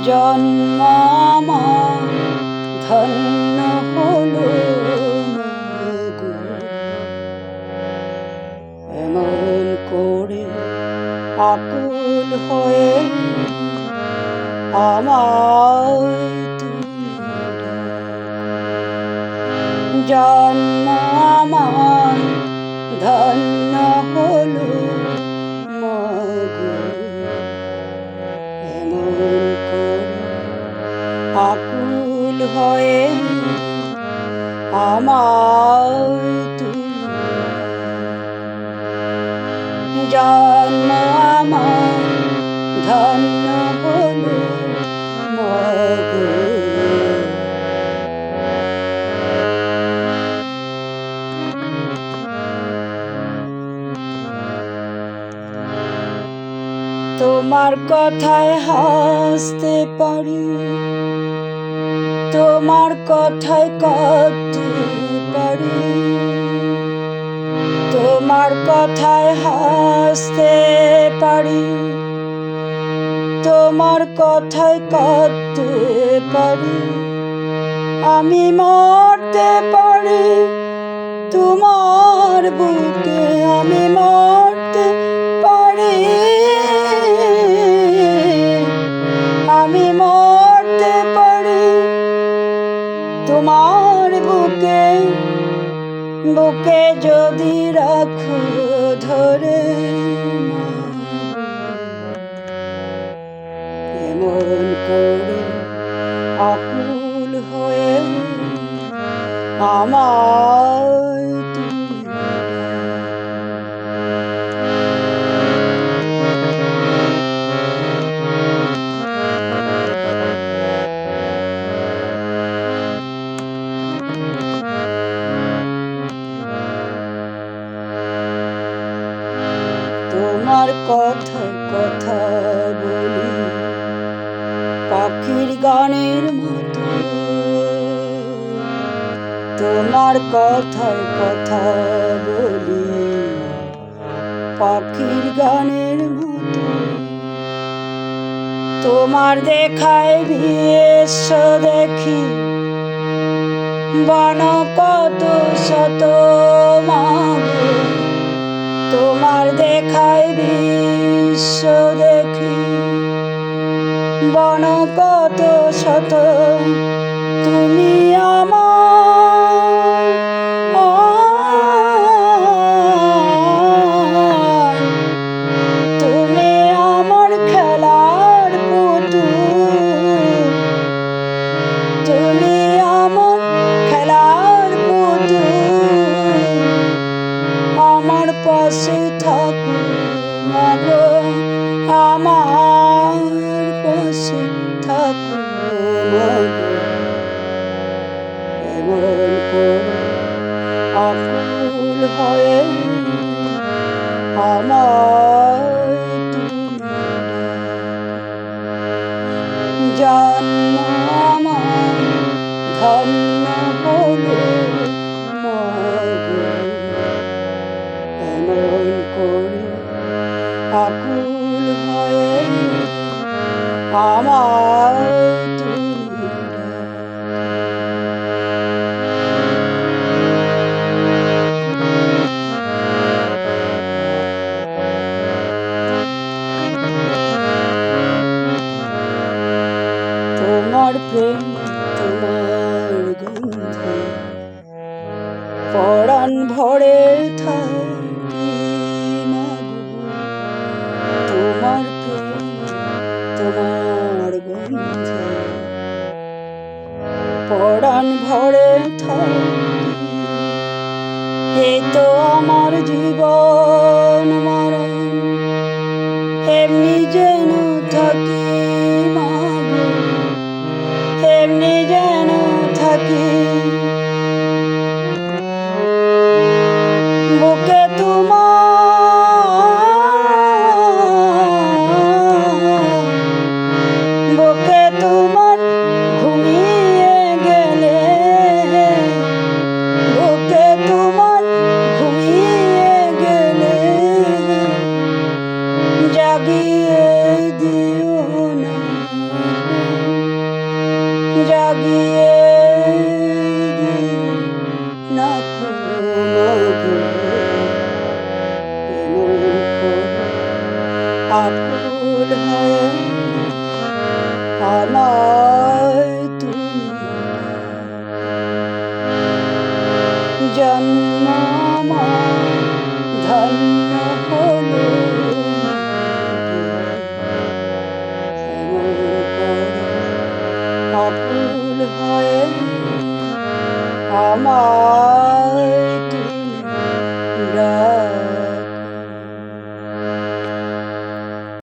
জন্ম আমার ধন্য হলো গো, এমন করে আকুল হয়ে আমার জন্ম আমার ধন্য হলো মগো, এমন করে আকুল হয়ে আমার জন্ম আমার ধন্য হলো মগো। তোমার কথায় হাসতে পারি, তোমার কথায় কাঁদতে পারি, তোমার কথায় হাসতে পারি, তোমার কথায় কাঁদতে পারি, আমি মরতে পারি তোমার বুকে, আমি মরতে পারি, আমি মরতে পারি তোমার বুকে, বুকে যদি রাখো ধরে, এমন করে আকুল হয়ে আমার তোমার কথায় কথা বলি পাখির গানের মতো, তোমার কথায় কথা বলি পাখির গানের মতো, তোমার দেখায় বিশ্ব দেখি বন কত শত মাগো, তোমার দেখায় বিশ্ব দেখি বন কত শত, তুমি আমার তুমি আমার খেলার পুতুল, তুমি আমার খেলার পুতুল, আমার পাশে থাকো মাগো, আমার পাশে থাকো মাগো, এমন করে আকুল হয়ে আমার জন্ম আমার ধন্য হলো মগো, এমন করে আকুল হয়ে আমার তোমার প্রেম তোমার গন্ধে পরাণ ভরে থাকি মাগো, তোমার প্রেম তোমার গন্ধে পরাণ ভরে থাকি, এ তো আমার জীবন মরণ এমনি যেন থাকি মাগো, এমনি যেন থাকি, বুকে বুকে তোমার ঘুমিয়ে গেলে, বুকে তোমার ঘুমিয়ে গেলে জাগিয়ে দিও না। জাগিয়ে না মাগো এমন করে আকুল হয়ে আমায় তুমি জন্ম আমার ধন্য হলো এমন করে আকুল হয়ে আমার